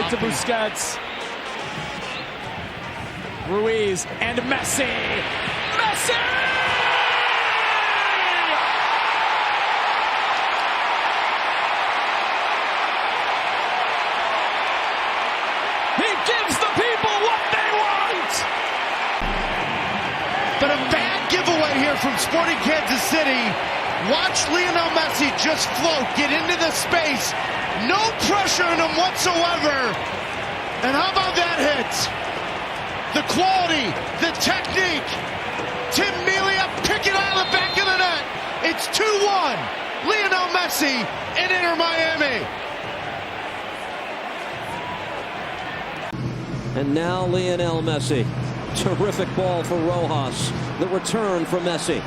it to Busquets. Ruiz and Messi. Messi! He gives the people what they want! But a bad giveaway here from Sporting Kansas City. Watch Lionel Messi just float, get into the space. No pressure on him whatsoever. And how about that hit? The quality, the technique. Tim Melia pick it out of the back of the net. It's 2-1. Lionel Messi in Inter Miami. And now Lionel Messi. Terrific ball for Rojas. The return from Messi.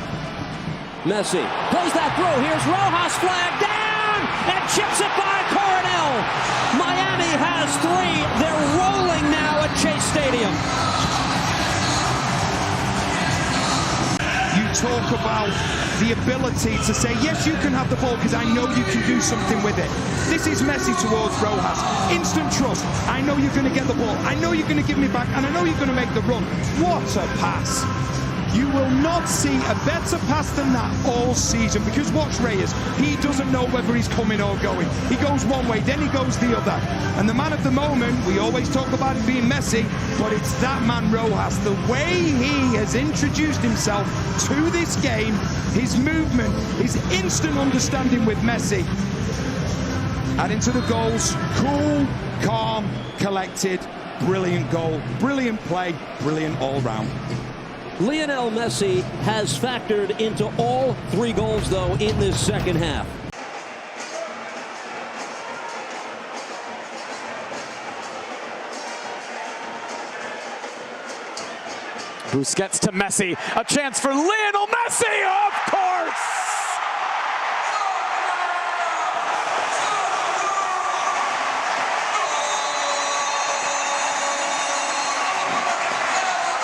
Messi plays that through. Here's Rojas, flag down, and chips it by Coronel. Miami has 3. They're rolling now at Chase Stadium. You talk about the ability to say, yes, you can have the ball because I know you can do something with it. This is Messi towards Rojas. Instant trust. I know you're going to get the ball. I know you're going to give me back, and I know you're going to make the run. What a pass. You will not see a better pass than that all season, because watch Reyes, he doesn't know whether he's coming or going. He goes one way, then he goes the other. And the man of the moment, we always talk about it being Messi, but it's that man Rojas. The way he has introduced himself to this game, his movement, his instant understanding with Messi. Adding to the goals, cool, calm, collected, brilliant goal, brilliant play, brilliant all round. Lionel Messi has factored into all 3 goals, though, in this second half. Busquets to Messi. A chance for Lionel Messi, of course!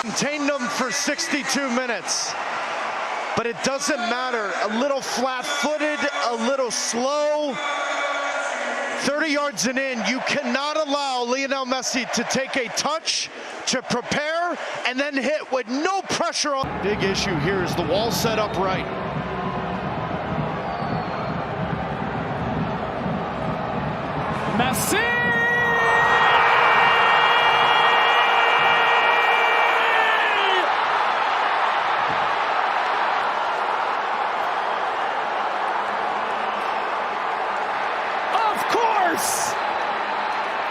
Contained them for 62 minutes. But it doesn't matter. A little flat-footed, a little slow. 30 yards and in, you cannot allow Lionel Messi to take a touch, to prepare, and then hit with no pressure on. Big issue here is the wall set up right. Messi!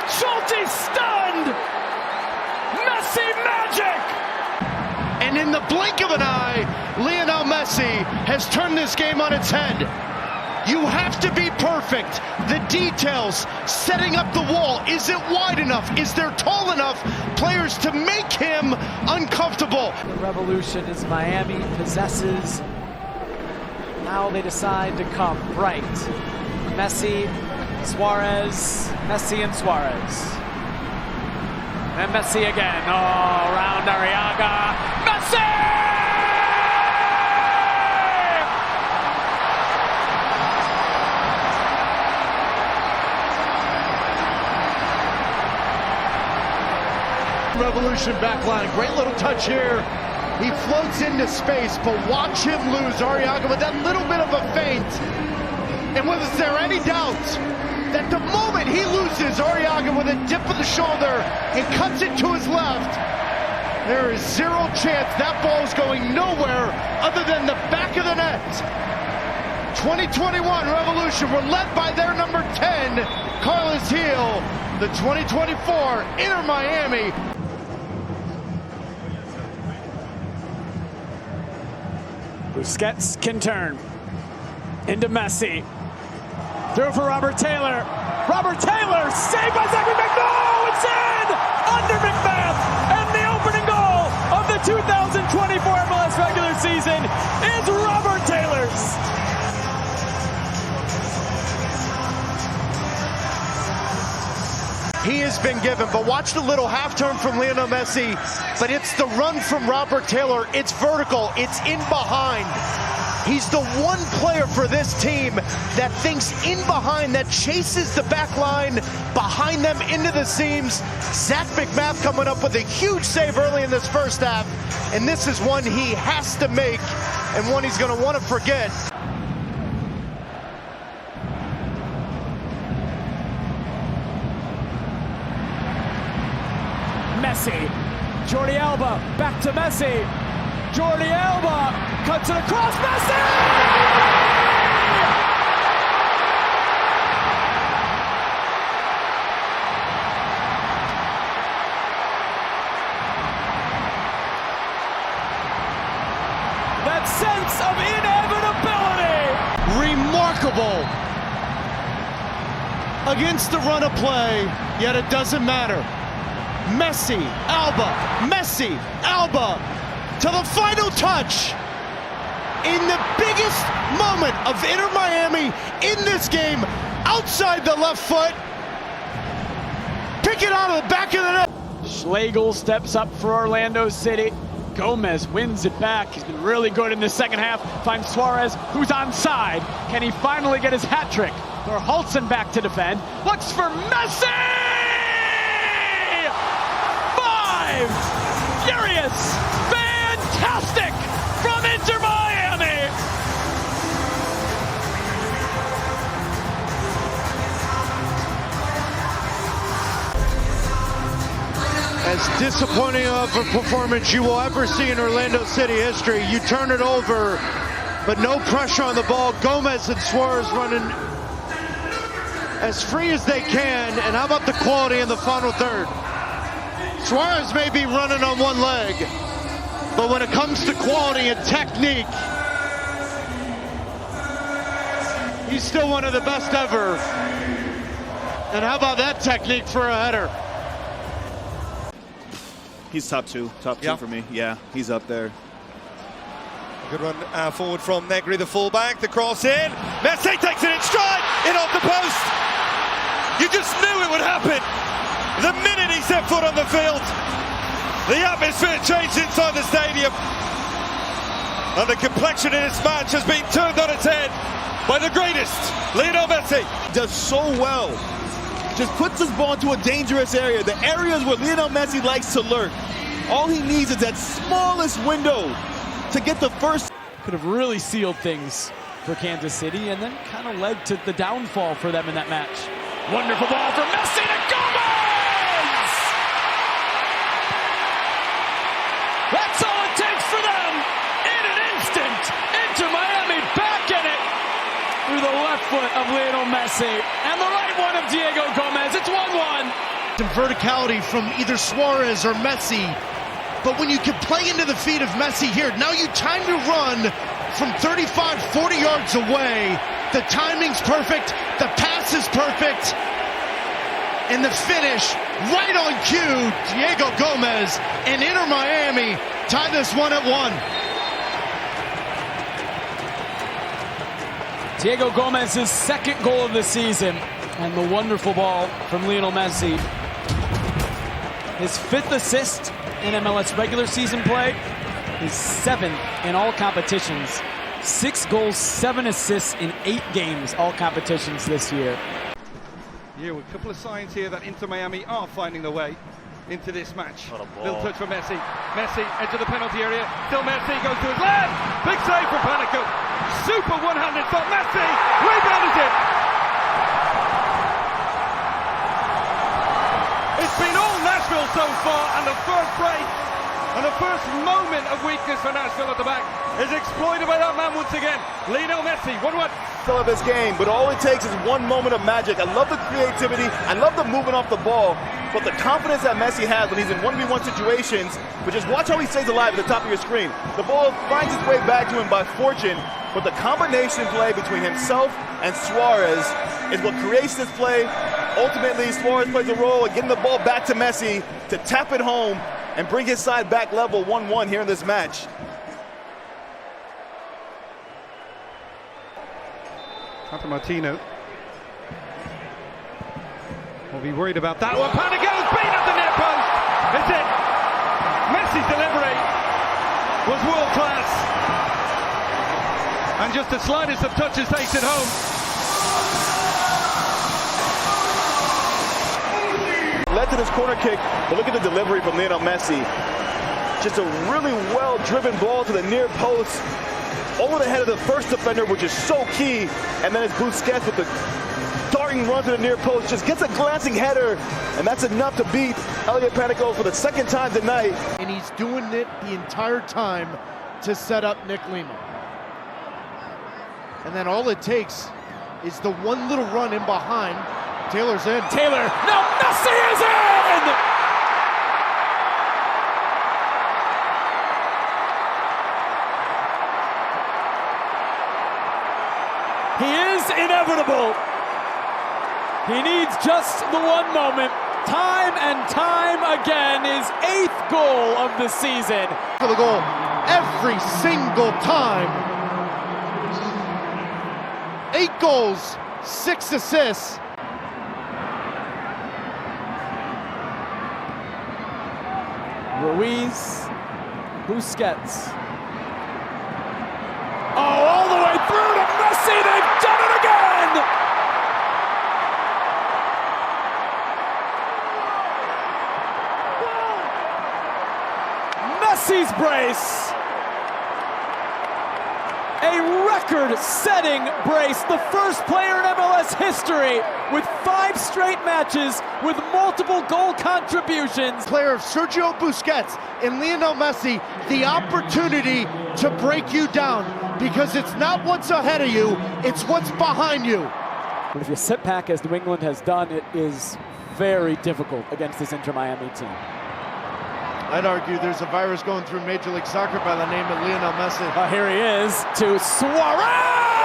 Schulte stunned! Messi magic! And in the blink of an eye, Lionel Messi has turned this game on its head. You have to be perfect. The details, setting up the wall. Is it wide enough? Is there tall enough players to make him uncomfortable? The revolution is Miami possesses. Now they decide to come right. Messi, Suarez, Messi and Suarez. And Messi again. Oh, around Arriaga. Messi! Revolution backline. Great little touch here. He floats into space, but watch him lose Arriaga with that little bit of a feint. And was there any doubt that the moment he loses Arriaga with a dip of the shoulder and cuts it to his left, there is zero chance that ball is going nowhere other than the back of the net. 2021 Revolution were led by their number 10, Carlos Gil. The 2024 Inter Miami. Busquets can turn into Messi. Through for Robert Taylor. Robert Taylor saved by Zachary McNall. It's in under McMath. And the opening goal of the 2024 MLS regular season is Robert Taylor's. He has been given, but watch the little half turn from Lionel Messi, but it's the run from Robert Taylor. It's vertical, it's in behind. He's the one player for this team that thinks in behind, that chases the back line behind them into the seams. Zach McMath coming up with a huge save early in this first half, and this is one he has to make and one he's going to want to forget. Messi, Jordi Alba, back to Messi. Jordi Alba cuts it across, Messi! That sense of inevitability! Remarkable against the run of play, yet it doesn't matter. Messi, Alba, to the final touch. In the biggest moment of Inter Miami in this game, outside the left foot. Pick it out of the back of the net. Schlegel steps up for Orlando City. Gomez wins it back. He's been really good in the second half. Finds Suarez, who's onside. Can he finally get his hat trick? Hultzen back to defend. Looks for Messi! Furious! Fantastic! From Inter Miami! As disappointing of a performance you will ever see in Orlando City history. You turn it over, but no pressure on the ball. Gomez and Suarez running as free as they can. And how about the quality in the final third? Suarez may be running on one leg, but when it comes to quality and technique, he's still one of the best ever. And how about that technique for a header? He's top two for me. Yeah, he's up there. Good run forward from Negri, the fullback. The cross in. Messi takes it in stride. In off the post. You just knew it would happen. The minute he set foot on the field, the atmosphere changed inside the stadium. And the complexion in this match has been turned on its head by the greatest, Lionel Messi. Does so well. Just puts his ball into a dangerous area. The areas where Lionel Messi likes to lurk. All he needs is that smallest window to get the first. Could have really sealed things for Kansas City and then kind of led to the downfall for them in that match. Wonderful ball from Messi to Gomez! That's all it takes for them in an instant. Inter Miami back in it through the left foot of Lionel Messi and the right one of Diego Gomez. It's 1-1. Some verticality from either Suarez or Messi, but when you can play into the feet of Messi here, now you time to run from 35, 40 yards away. The timing's perfect, the pass is perfect, and the finish right on cue. Diego Gomez and Inter Miami tie this one at 1. Diego Gomez's second goal of the season, and the wonderful ball from Lionel Messi. His 5th assist in MLS regular season play, his 7th in all competitions. 6 goals, 7 assists in 8 games, all competitions this year. Yeah, with a couple of signs here that Inter Miami are finding their way into this match. Little touch for Messi. Messi into the penalty area. Still Messi goes to his left. Big save from Panico. Super one-handed shot. Messi rebounded it. It's been all Nashville so far, and the first break and the first moment of weakness for Nashville at the back is exploited by that man once again. Lionel Messi, 1-1. Still of this game, but all it takes is one moment of magic. I love the creativity. I love the movement off the ball, but the confidence that Messi has when he's in 1v1 situations. But just watch how he stays alive at the top of your screen. The ball finds its way back to him by fortune, but the combination play between himself and Suarez is what creates this play. Ultimately, Suarez plays a role in getting the ball back to Messi to tap it home and bring his side back level 1-1 here in this match. Tata Martino will be worried about that one. Panico's beat at the net post. It's it. Messi's delivery was world class. And just the slightest of touches takes it home. led to this corner kick, but look at the delivery from Lionel Messi. Just a really well-driven ball to the near post, over the head of the first defender, which is so key, and then it's Busquets with the darting run to the near post, just gets a glancing header, and that's enough to beat Elliot Panico for the second time tonight. And he's doing it the entire time to set up Nick Lima. And then all it takes is the one little run in behind. Taylor's in. Taylor, no, Messi is in! He is inevitable. He needs just the one moment. Time and time again, his 8th goal of the season. For the goal every single time. 8 goals, 6 assists. Ruiz, Busquets. Oh, all the way through to Messi, they've done it again! Messi's brace. A record-setting brace, the first player in MLS history with 5 straight matches with multiple goal contributions. Player of Sergio Busquets and Lionel Messi, the opportunity to break you down, because it's not what's ahead of you, it's what's behind you. But if you sit back, as New England has done, it is very difficult against this Inter Miami team. I'd argue there's a virus going through Major League Soccer by the name of Lionel Messi. Here he is to Suarez!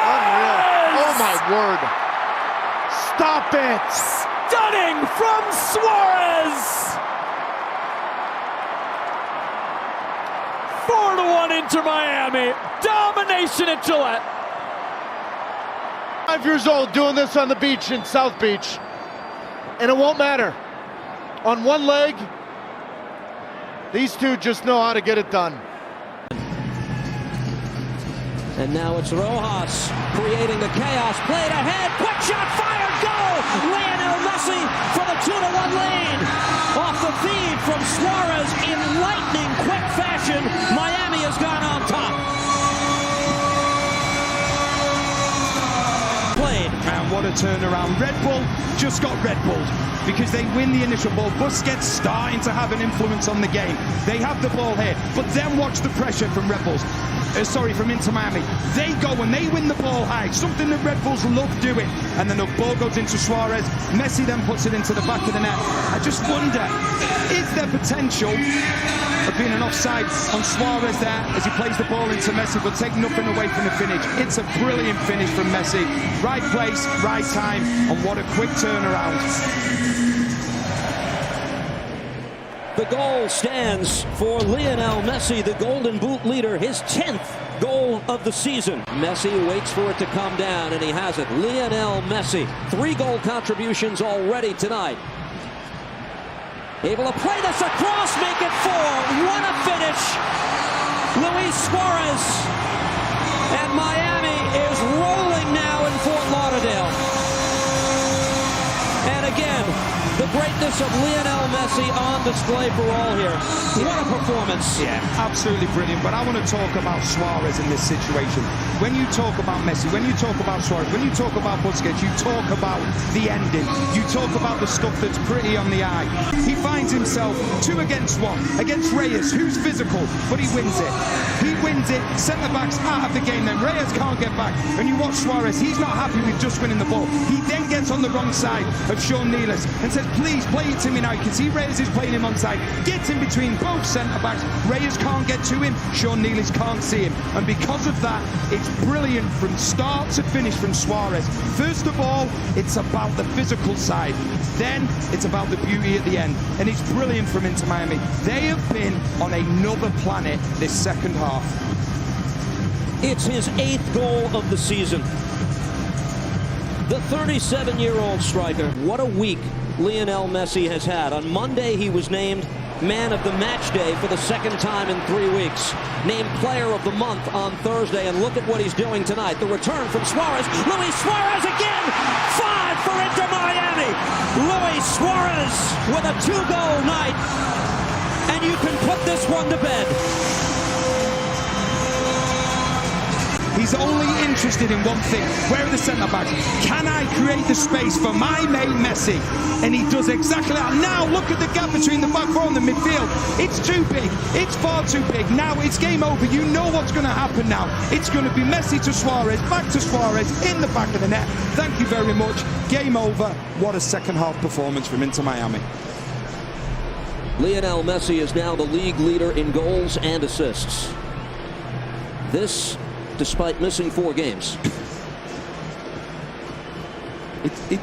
Unreal. Oh my word. Stop it! Stunning from Suarez! 4-1 Inter Miami. Domination at Gillette. 5 years old doing this on the beach in South Beach. And it won't matter. On one leg, these two just know how to get it done. And now it's Rojas creating the chaos. Played ahead. Quick shot fired. Goal! Lionel Messi for the 2-1 lead. Off the feed from Suarez in lightning quick fashion. Miami has gone on top. Played. And what a turnaround. Red Bull just got Red Bulled because they win the initial ball. Busquets starting to have an influence on the game. They have the ball here, but then watch the pressure from Red Bulls. From Inter Miami. They go and they win the ball high, something that Red Bulls love doing. And then the ball goes into Suarez. Messi then puts it into the back of the net. I just wonder, is there potential of being an offside on Suarez there as he plays the ball into Messi, but take nothing away from the finish? It's a brilliant finish from Messi. Right place, right time, and what a quick turnaround. The goal stands for Lionel Messi, the Golden Boot leader, his 10th goal of the season. Messi waits for it to come down, and he has it. Lionel Messi, 3 goal contributions already tonight. Able to play this across, make it 4. What a finish. Luis Suarez. And Miami is rolling now in Fort Lauderdale. And again, the greatness of Lionel Messi on display for all here. What a performance. Yeah, absolutely brilliant. But I want to talk about Suarez in this situation. When you talk about Messi, when you talk about Suarez, when you talk about Busquets, you talk about the ending. You talk about the stuff that's pretty on the eye. He finds himself 2 against 1 against Reyes, who's physical, but he wins it. He wins it. Centre-back's out of the game then. Reyes can't get back. And you watch Suarez, he's not happy with just winning the ball. He then gets on the wrong side of Sean Nealis and says, please play it to me now. You can see Reyes is playing him onside. Gets in between both centre-backs. Reyes can't get to him. Sean Nealis can't see him. And because of that, it's brilliant from start to finish from Suarez. First of all, it's about the physical side. Then it's about the beauty at the end. And it's brilliant from Inter Miami. They have been on another planet this second half. It's his 8th goal of the season. The 37-year-old striker, what a week Lionel Messi has had. On Monday, he was named Man of the Match Day for the second time in 3 weeks. Named Player of the Month on Thursday, and look at what he's doing tonight. The return from Suarez. Luis Suarez again! 5 for Inter Miami! Luis Suarez with a 2-goal night, and you can put this one to bed. He's only interested in one thing. Where are the centre-backs? Can I create the space for my mate Messi? And he does exactly that. Now look at the gap between the back four and the midfield. It's too big. It's far too big. Now it's game over. You know what's going to happen now. It's going to be Messi to Suarez, back to Suarez, in the back of the net. Thank you very much. Game over. What a second-half performance from Inter Miami. Lionel Messi is now the league leader in goals and assists. This despite missing 4 games.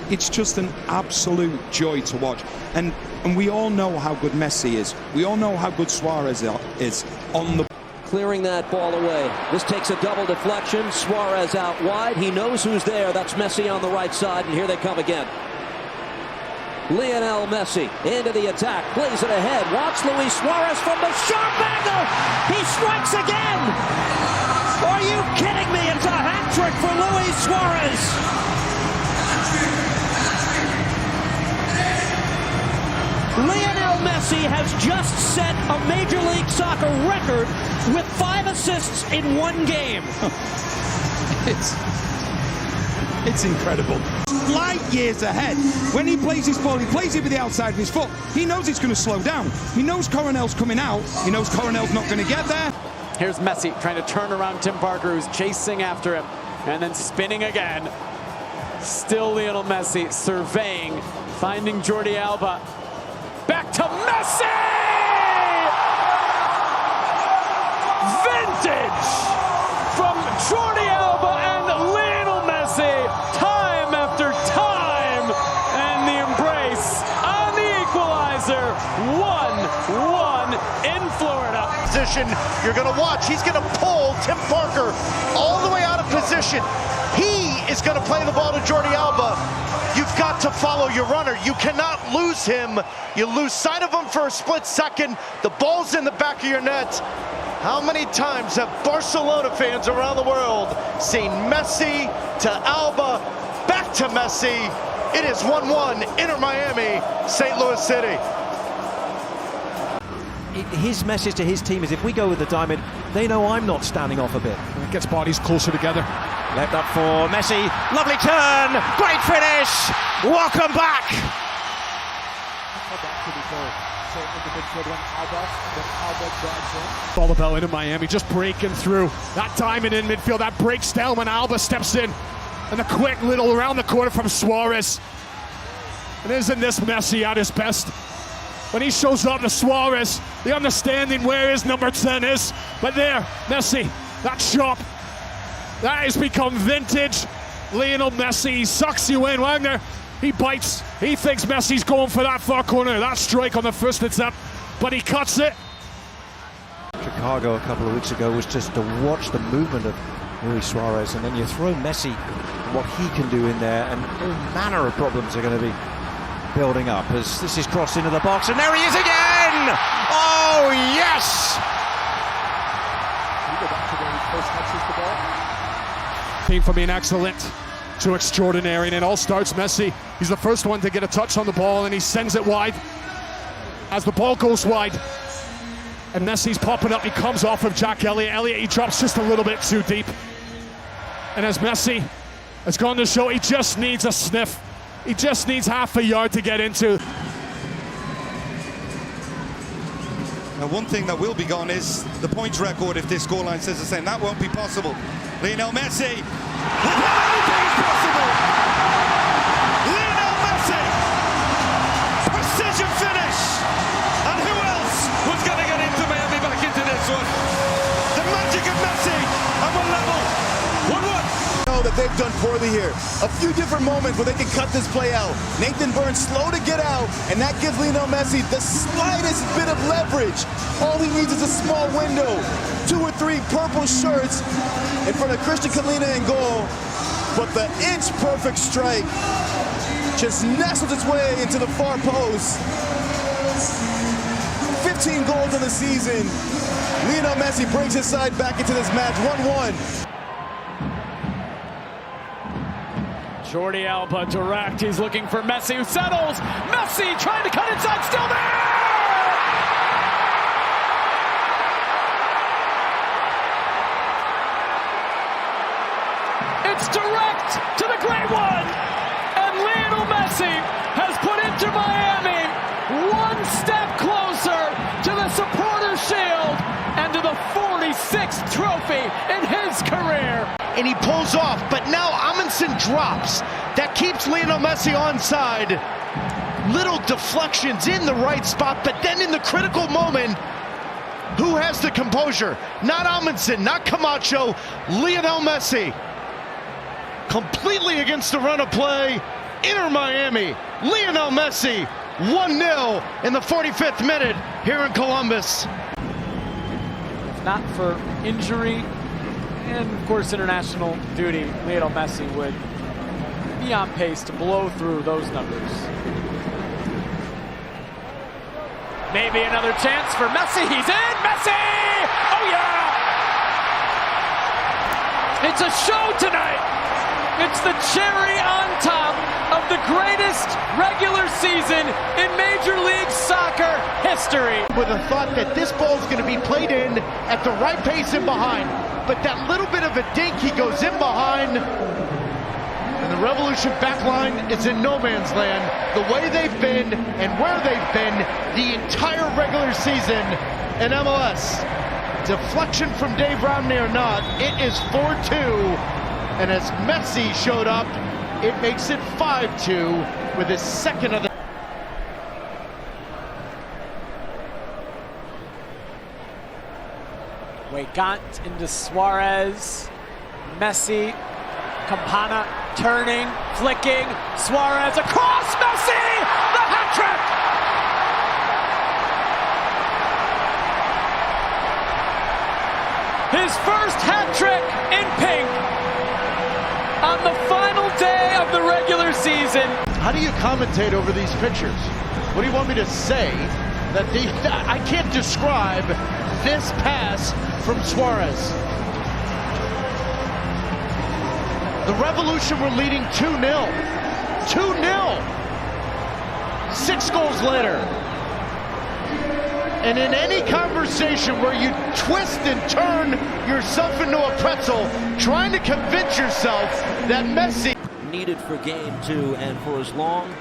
It's just an absolute joy to watch. And we all know how good Messi is. We all know how good Suarez is on the... Clearing that ball away. This takes a double deflection. Suarez out wide. He knows who's there. That's Messi on the right side, and here they come again. Lionel Messi into the attack. Plays it ahead. Watch Luis Suarez from the sharp angle. He strikes again. Are you kidding me? It's a hat-trick for Luis Suarez. Lionel Messi has just set a Major League Soccer record with 5 assists in 1 game. It's incredible. Light years ahead. When he plays his ball, he plays it with the outside of his foot. He knows it's going to slow down. He knows Coronel's coming out. He knows Coronel's not going to get there. Here's Messi trying to turn around Tim Parker, who's chasing after him, and then spinning again. Still Lionel Messi surveying, finding Jordi Alba. Back to Messi! Vintage from Jordi Alba and Lionel Messi, time after time, and the embrace on the equalizer. 1-1 in Florida. Position you're going to watch. He's going to pull Tim Parker all the way out of position. He is going to play the ball to Jordi Alba. You've got to follow your runner. You cannot lose him. You lose sight of him for a split second. The ball's in the back of your net. How many times have Barcelona fans around the world seen Messi to Alba, back to Messi? It is 1-1, Inter Miami, St. Louis City. His message to his team is, if we go with the diamond, they know I'm not standing off a bit. It gets bodies closer together. Left up for Messi. Lovely turn. Great finish. Welcome back. It's all about Inter Miami just breaking through. That diamond in midfield, that breaks down when Alba steps in. And the quick little around the corner from Suarez. And isn't this Messi at his best? When he shows up to Suarez, the understanding where his number 10 is. But there, Messi, that chop, that has become vintage. Lionel Messi, he sucks you in. Wagner, he bites. He thinks Messi's going for that far corner. That strike on the first attempt, but he cuts it. Chicago a couple of weeks ago was just to watch the movement of Luis Suarez, and then you throw Messi, what he can do in there, and all manner of problems are going to be building up as this is crossed into the box, and there he is again! Oh, yes! Came from being excellent to extraordinary, and it all starts Messi. He's the first one to get a touch on the ball, and he sends it wide. As the ball goes wide, and Messi's popping up, he comes off of Jack Elliott. Elliott, he drops just a little bit too deep. And as Messi has gone to show, he just needs a sniff. He just needs half a yard to get into. Now, one thing that will be gone is the points record if this scoreline says the same. That won't be possible. Lionel Messi, with anything is possible. Lionel Messi, precision finish. And who else was going to get into Miami back into this one? The magic of Messi, and we're level. 1-1. That they've done poorly here. A few different moments where they can cut this play out. Nathan Burns slow to get out, and that gives Lionel Messi the slightest bit of leverage. All he needs is a small window. 2 or 3 purple shirts in front of Christian Kalina in goal. But the inch perfect strike just nestles its way into the far post. 15 goals in the season. Lionel Messi brings his side back into this match, 1-1. Jordi Alba direct, he's looking for Messi, who settles. Messi trying to cut inside, still there! It's direct to the great one! And Lionel Messi has put Inter Miami one step closer to the Supporters' Shield and to the 46th trophy in his career. And he pulls off, but now Amundsen drops. That keeps Lionel Messi onside. Little deflections in the right spot, but then in the critical moment, who has the composure? Not Amundsen, not Camacho, Lionel Messi. Completely against the run of play, Inter Miami, Lionel Messi, 1-0 in the 45th minute here in Columbus. If not for injury and, of course, international duty, Lionel Messi would be on pace to blow through those numbers. Maybe another chance for Messi. He's in! Messi! Oh, yeah! It's a show tonight. It's the cherry on top of the greatest regular season in Major League Soccer history. With a thought that this ball's going to be played in at the right pace and behind. But that little bit of a dink, he goes in behind. And the Revolution backline is in no man's land. The way they've been and where they've been the entire regular season in MLS. Deflection from Dave Romney or not, it is 4-2. And as Messi showed up, it makes it 5-2 with his second of the... Weigant into Suarez, Messi, Campana turning, flicking, Suarez across, Messi, the hat trick! His first hat trick in pink on the final day of the regular season. How do you commentate over these pictures? What do you want me to say? I can't describe this pass from Suarez. The Revolution were leading 2-0. 2-0. 6 goals later. And in any conversation where you twist and turn yourself into a pretzel, trying to convince yourself that Messi... Needed for game 2 and for as long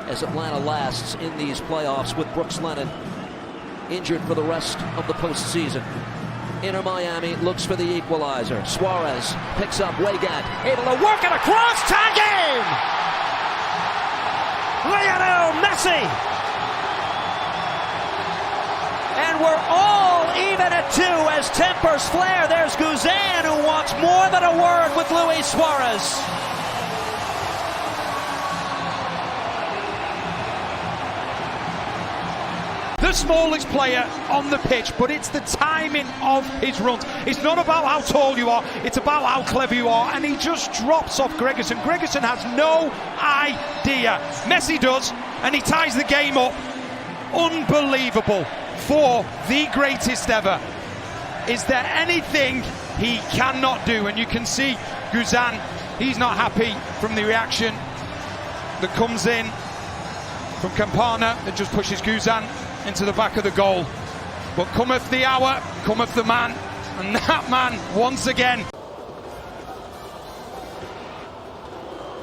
as Atlanta lasts in these playoffs with Brooks Lennon injured for the rest of the postseason. Inter Miami looks for the equalizer. Suarez picks up Weigant, able to work it across, tie game! Lionel Messi! And we're all even at 2 as tempers flare. There's Guzan, who wants more than a word with Luis Suarez. The smallest player on the pitch, but it's the timing of his runs. It's not about how tall you are, it's about how clever you are, and he just drops off Gregerson. Gregerson has no idea. Messi does, and he ties the game up. Unbelievable for the greatest ever. Is there anything he cannot do? And you can see Guzan, he's not happy from the reaction that comes in from Campana that just pushes Guzan into the back of the goal. But cometh the hour, cometh the man, and that man once again.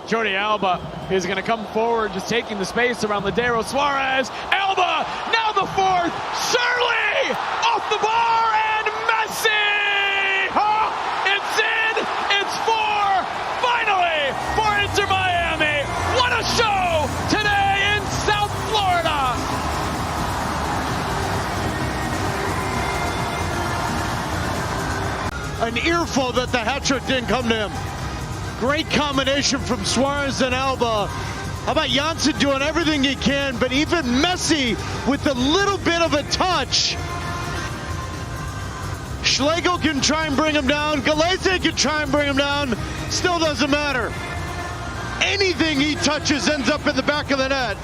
Jordi Alba is going to come forward, just taking the space around Ladero. Suarez, Alba, now the fourth, Shirley, off the bar, and Messi! Oh, it's in, it's 4, finally, for Inter Miami. What a show today in South Florida! An earful that the hat-trick didn't come to him. Great combination from Suarez and Alba. How about Janssen doing everything he can, but even Messi with a little bit of a touch. Schlegel can try and bring him down. Galese can try and bring him down. Still doesn't matter. anything he touches ends up in the back of the net.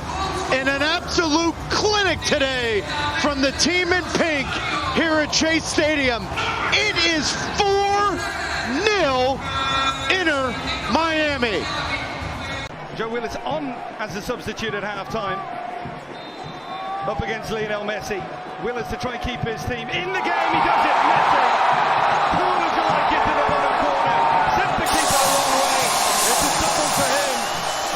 And an absolute clinic today from the team in pink here at Chase Stadium. It is 4-0 Inter Miami. Joe Willis on as a substitute at half-time. Up against Lionel Messi. Willis to try and keep his team in the game. He does it. Messi. Pulls away, gets in the bottom corner. Sends the keeper a long way. It's a double for him.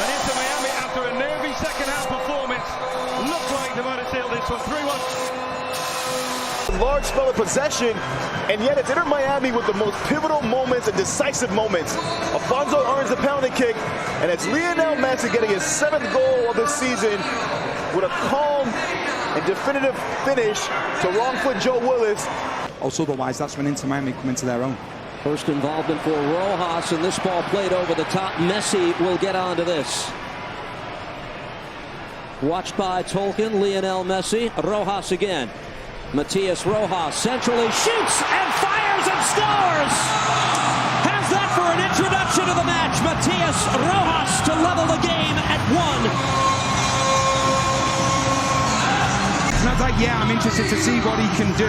And Inter Miami, after a nervy second-half performance, look like they might have sealed this one 3-1. Large spell of possession, and yet it's Inter Miami with the most pivotal moments and decisive moments. Alfonso earns the penalty kick, and it's Lionel Messi getting his 7th goal of the season with a calm and definitive finish to wrong-foot Joe Willis. Also, otherwise, that's when Inter Miami come into their own. First involvement for Rojas, and this ball played over the top. Messi will get onto this. Watched by Tolkien, Lionel Messi, Rojas again. Matias Rojas centrally shoots and fires and scores! Has that for an introduction to the match. Matias Rojas to level the game at 1. And I was like, yeah, I'm interested to see what he can do.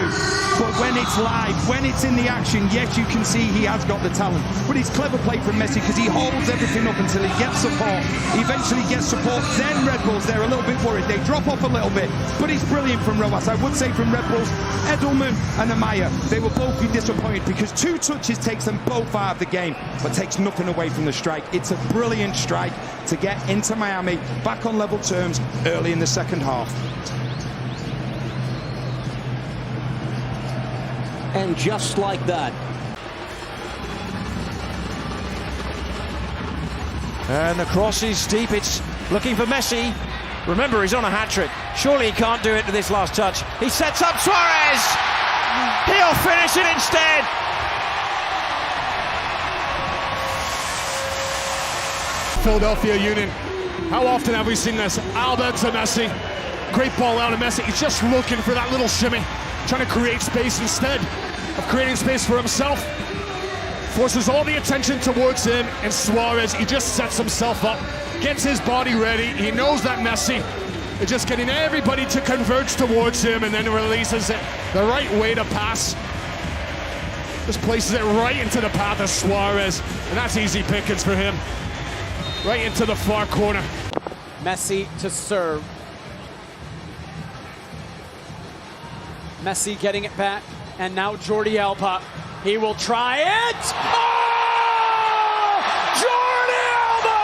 But when it's live, when it's in the action, yes, you can see he has got the talent. But it's clever play from Messi because he holds everything up until he gets support. He eventually gets support. Then Red Bulls, they're a little bit worried. They drop off a little bit. But it's brilliant from Rojas. I would say from Red Bulls, Edelman and Amaya, they will both be disappointed because 2 touches takes them both out of the game, but takes nothing away from the strike. It's a brilliant strike to get Inter Miami back on level terms early in the second half. And just like that. And the cross is deep. It's looking for Messi. Remember, he's on a hat-trick. Surely he can't do it to this last touch. He sets up Suarez. He'll finish it instead. Philadelphia Union. How often have we seen this? Alba to Messi. Great ball out of Messi. He's just looking for that little shimmy. Trying to create space instead of creating space for himself. Forces all the attention towards him, and Suarez, he just sets himself up, gets his body ready. He knows that Messi is just getting everybody to converge towards him, and then releases it the right way to pass. Just places it right into the path of Suarez, and that's easy pickings for him. Right into the far corner. Messi to serve. Messi getting it back, and now Jordi Alba. He will try it. Oh! Jordi Alba!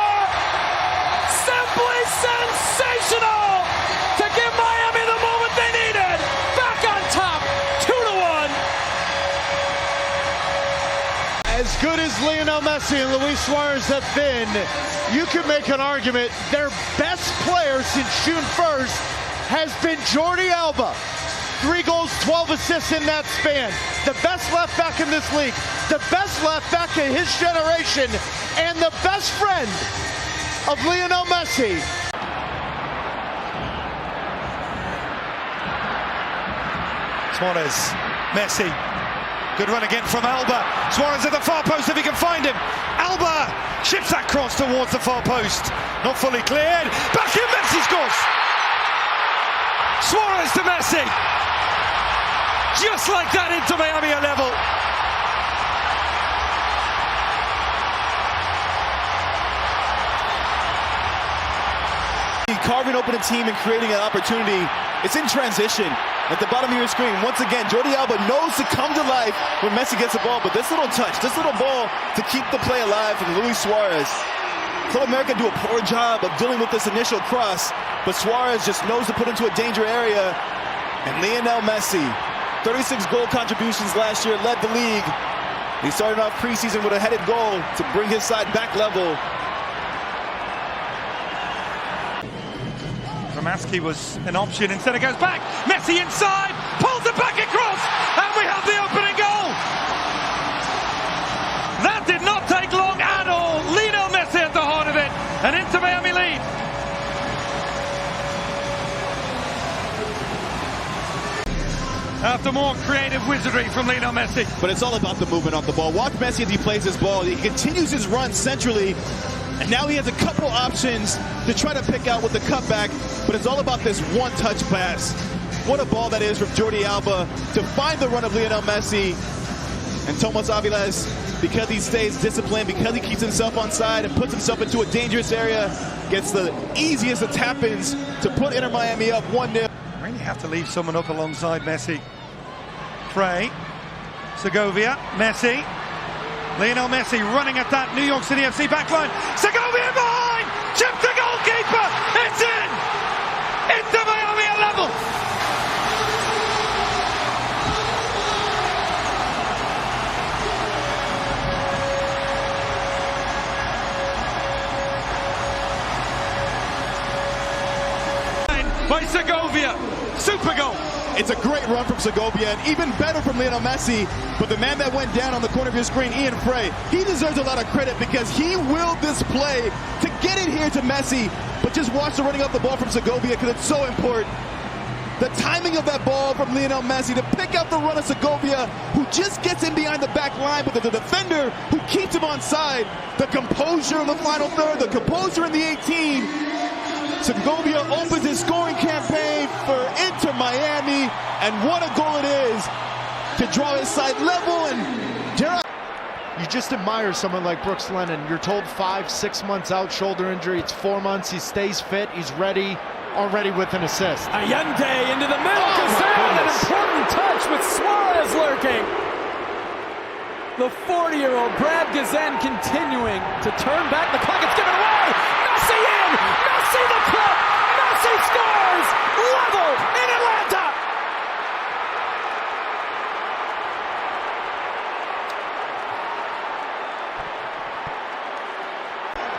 Simply sensational to give Miami the moment they needed. Back on top, 2-1. As good as Lionel Messi and Luis Suarez have been, you could make an argument their best player since June 1st has been Jordi Alba. 3 goals, 12 assists in that span. The best left back in this league, the best left back in his generation, and the best friend of Lionel Messi. Suarez, Messi. Good run again from Alba. Suarez at the far post if he can find him. Alba chips that cross towards the far post. Not fully cleared. Back in, Messi scores. Suarez to Messi. Just like that, Inter Miami are level. Carving open a team and creating an opportunity. It's in transition. At the bottom of your screen, once again, Jordi Alba knows to come to life when Messi gets the ball, but this little touch, this little ball to keep the play alive from Luis Suarez. Club America do a poor job of dealing with this initial cross, but Suarez just knows to put into a danger area. And Lionel Messi, 36 goal contributions last year, led the league. He started off preseason with a headed goal to bring his side back level. Romaski was an option, instead it goes back. Messi inside, pulls it back across, and we have the opening goal. That did not take long at all. Lionel Messi at the heart of it, and Inter Miami lead. After more creative wizardry from Lionel Messi. But it's all about the movement off the ball. Watch Messi as he plays his ball. He continues his run centrally, And now he has a couple options to try to pick out with the cutback, but it's all about this one-touch pass. What a ball that is from Jordi Alba to find the run of Lionel Messi. And Tomas Aviles, because he stays disciplined, because he keeps himself on side and puts himself into a dangerous area, gets the easiest of tap-ins to put Inter Miami up 1-0. Really have to leave someone up alongside Messi. Frey, Segovia, Messi. Lionel Messi running at that New York City FC backline. Segovia behind! Chip the goalkeeper! It's in! Inter Miami at level! By Segovia, super goal. It's a great run from Segovia, and even better from Lionel Messi. But the man that went down on the corner of your screen, Ian Frey, he deserves a lot of credit because he willed this play to get it here to Messi. But just watch the running up the ball from Segovia because it's so important. The timing of that ball from Lionel Messi to pick out the run of Segovia, who just gets in behind the back line, but the defender who keeps him on side. The composure in the final third, the composure in the 18. Segovia opens his scoring campaign for Inter Miami, and what a goal it is to draw his side level. And you just admire someone like Brooks Lennon. You're told 5-6 months out, shoulder injury. It's 4 months. He stays fit. He's ready, already with an assist. Allende into the middle. Gazan, an important touch with Suarez lurking. The 40-year-old Brad Gazan continuing to turn back the clock. It's given away. Messi in! Messi the clip! Messi scores! Level in Atlanta!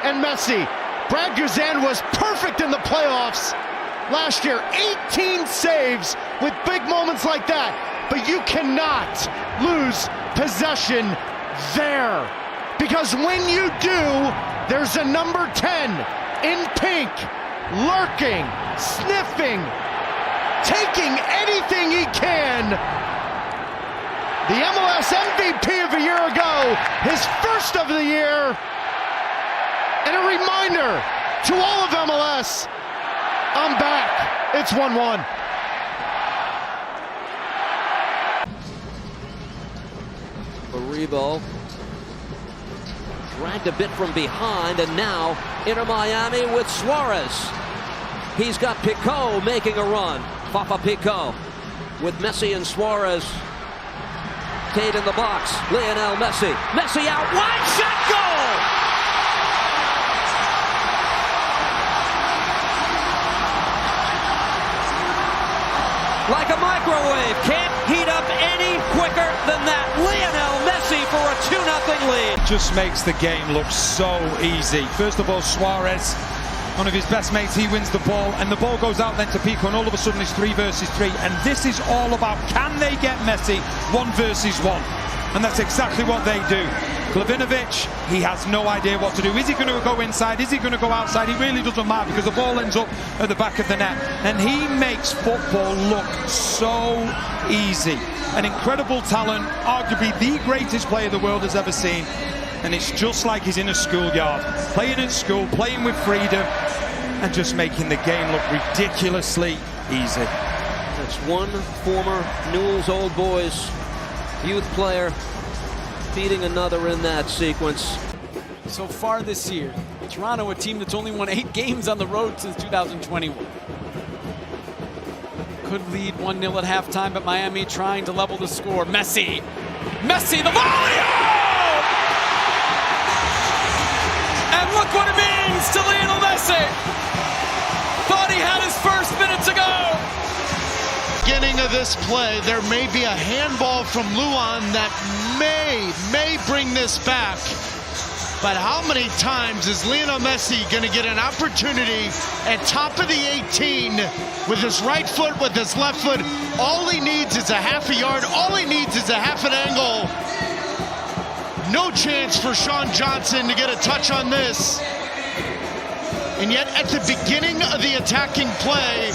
And Messi, Brad Guzan was perfect in the playoffs last year. 18 saves with big moments like that. But you cannot lose possession there. Because when you do, there's a number 10 in pink, lurking, sniffing, taking anything he can. The MLS MVP of a year ago, his first of the year. And a reminder to all of MLS, I'm back. It's 1-1. Aribo dragged a bit from behind, and now Inter Miami with Suarez. He's got Pico making a run. Fafa Pico with Messi and Suarez. Tate in the box. Lionel Messi. Messi out wide. Shot goal! Like a microwave. Can't heat up any quicker than that. Lionel Messi for a 2-0 lead. Just makes the game look so easy. First of all, Suarez, one of his best mates, he wins the ball, and the ball goes out then to Pico, and all of a sudden it's 3 versus 3. And this is all about, can they get Messi 1 versus 1? And that's exactly what they do. Klavinovic, he has no idea what to do. Is he going to go inside? Is he going to go outside? He really doesn't matter because the ball ends up at the back of the net. And he makes football look so easy. An incredible talent, arguably the greatest player the world has ever seen. And it's just like he's in a schoolyard, playing at school, playing with freedom, and just making the game look ridiculously easy. That's one former Newell's Old Boys youth player beating another in that sequence. So far this year, Toronto, a team that's only won 8 games on the road since 2021. Could lead 1-0 at halftime, but Miami trying to level the score. Messi, the volley! Oh! And look what it means to Lionel Messi. Thought he had his first minutes ago. Beginning of this play, there may be a handball from Luan that may bring this back. But how many times is Lionel Messi going to get an opportunity at top of the 18 with his right foot, with his left foot? All he needs is a half a yard. All he needs is a half an angle. No chance for Sean Johnson to get a touch on this. And yet at the beginning of the attacking play,